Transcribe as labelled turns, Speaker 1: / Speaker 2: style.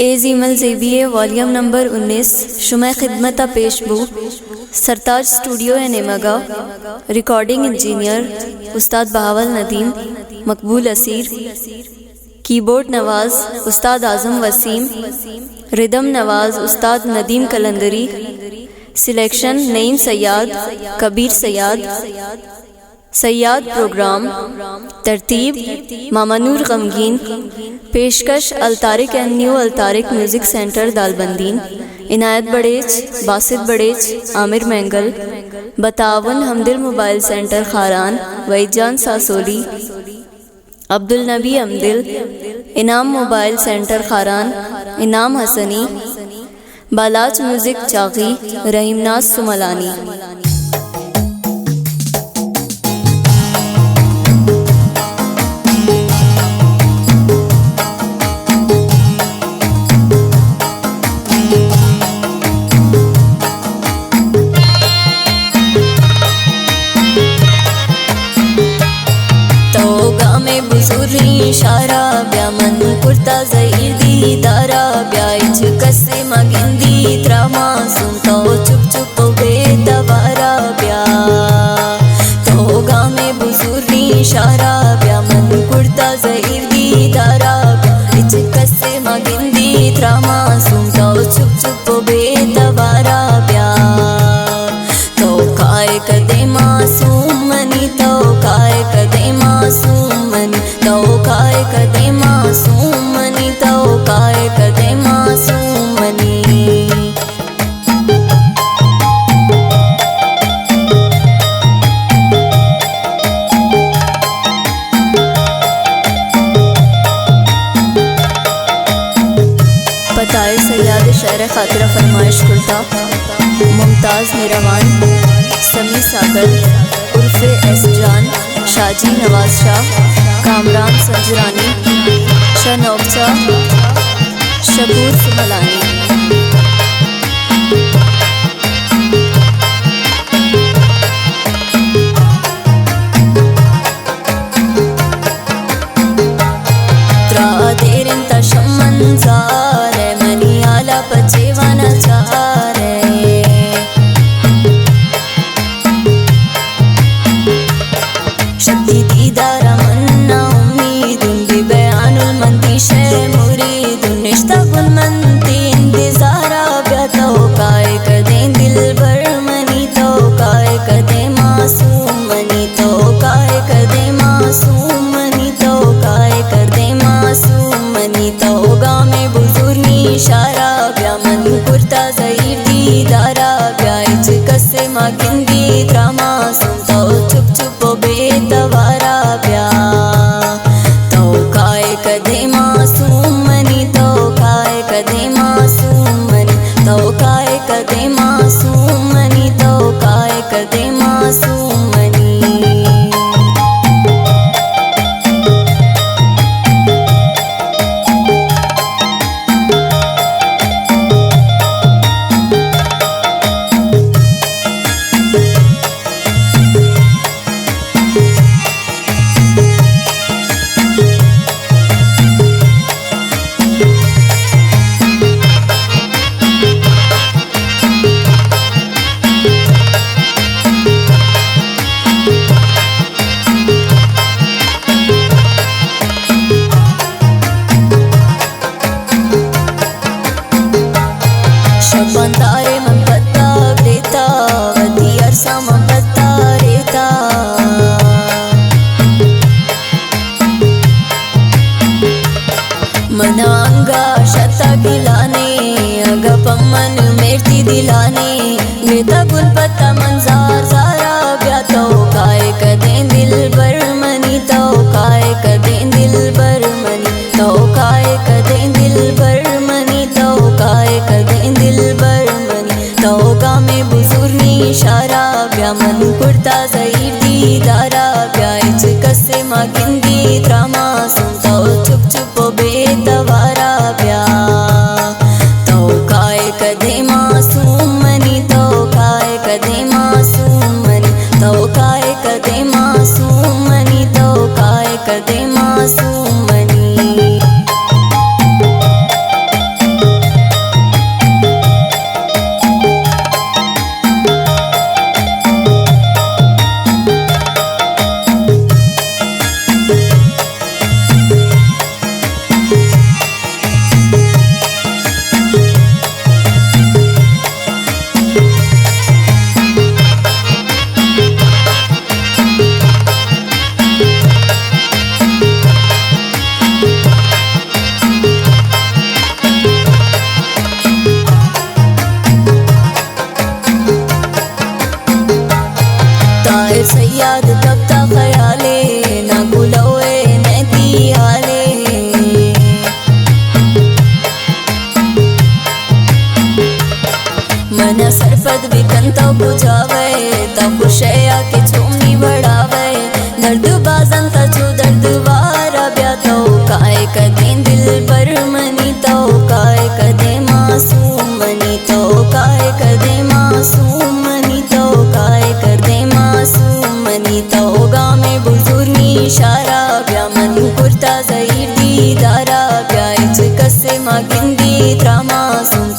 Speaker 1: Email ज़ेबिए volume number 19 शुमा खिदमत पेशबू सरताज studio नेमगा। Recording engineer उस्ताद बहावल नदीम मकबूल Asir. Keyboard Nawaz उस्ताद आज़म Wasim. Rhythm Nawaz Ustad Nadeem Kalandari. Selection Naeem Sayad Kabir Sayad. Sayad program तरतीब मामानूर गमगीन। पेशकश Altariq and new Altariq music center Dalbandin. Inayat Badech Basit Badech Amir Mengal. बतावन Hamdil mobile center Kharan Waizan Sasoli. Abdul Nabi Amdil. Inam mobile center Kharan Inam Hasni. Balach music Chagi Rahimnaz Sumalani. इशारा ब्या मन कुर्ता ज़हीर दी दारा ब्या इच कसे मगिंदी त्रामा सुनता चुप चुप बेदवारा ब्या तो गामे बुजुर्गी इशारा ब्या मन कुर्ता ज़हीर दी दारा ब्या इच कसे मगिंदी त्रामा सुनता चुप चुप बेदवारा ब्या तो काय कदे मासूम मनी तो काय कदे मासूम मनी तो काय कदे मासूम मनी तो काय कदे मासूम मनी। पताए सयाद शहर खातिर फरमाइश कुर्ता मुमताज़ निरवान समी सागर उर्फ़े एस जान शाजी नवाज शाह कामरान संजरानी शनौकचा शबूर सुमलानी। त्रादेरिन तशम्मन ज़ारे मनी आला पचेवाना चारे शक्ति दीदारा मन्ना उम्मीदुन बिबयानुल मंदिशे मुरीदुन निश्ताकुल मंती इंतज़ारा ब्या तो काय कदे दिल भर मनी तो काय कदे मासूम मनी तो काय कदे मासूम मनी तो काय कदे मासूम मनी तो गामे बुजुर्गी इशारा ब्या मन कुर्ता ज़हीर दी दारा ब्या इच कसे मागिंदी त्रामा सुनता चुप चुप बेदवारा ब्या तो काय कदे मासूम मनी तो काय कदे मासूम मनी तो काय कदे मासूम मनी तो काय कदे मासूम मनी। शबंतारे मन पत्ता देता वधी अरसा मन पत्ता रेता मनांगा शता गिलाने अगा पम्मन मेरती दिलाने लेता गुल पत्ता मंजार जारा ब्या तो काय कदे दिल बर मनी तो काय कदे दिल बर मनी तो काय कदे दिल बर मनी तो काय कदे दिल बर मनी तो गामे बुजुर्गी इशारा ब्या मन कुर्ता ज़हीर दी दारा ब्या इच कसे मागिंदी त्रामा सुनता चुप चुप बेदवारा ब्या तो काय कदे मासूम मनी तो काय कदे मासूम मनी तो काय कदे मासूम मनी तो काय कदे मासूम मनी। मन सरपद भी कंता बुझावे ता खुशया के चूमी बढ़ावे दर्द बाजन ता जो दर्द वारा ब्या तो काय कदे दिल पर मनी तो काय कदे मासूम मनी तो काय कदे मासूम मनी तो काय कदे मासूम मनी तो गा में बुजुर्गी इशारा ब्या मनु कुर्ता जहीर दीदारा ब्या इच कसे मागिंदी त्रा मासूम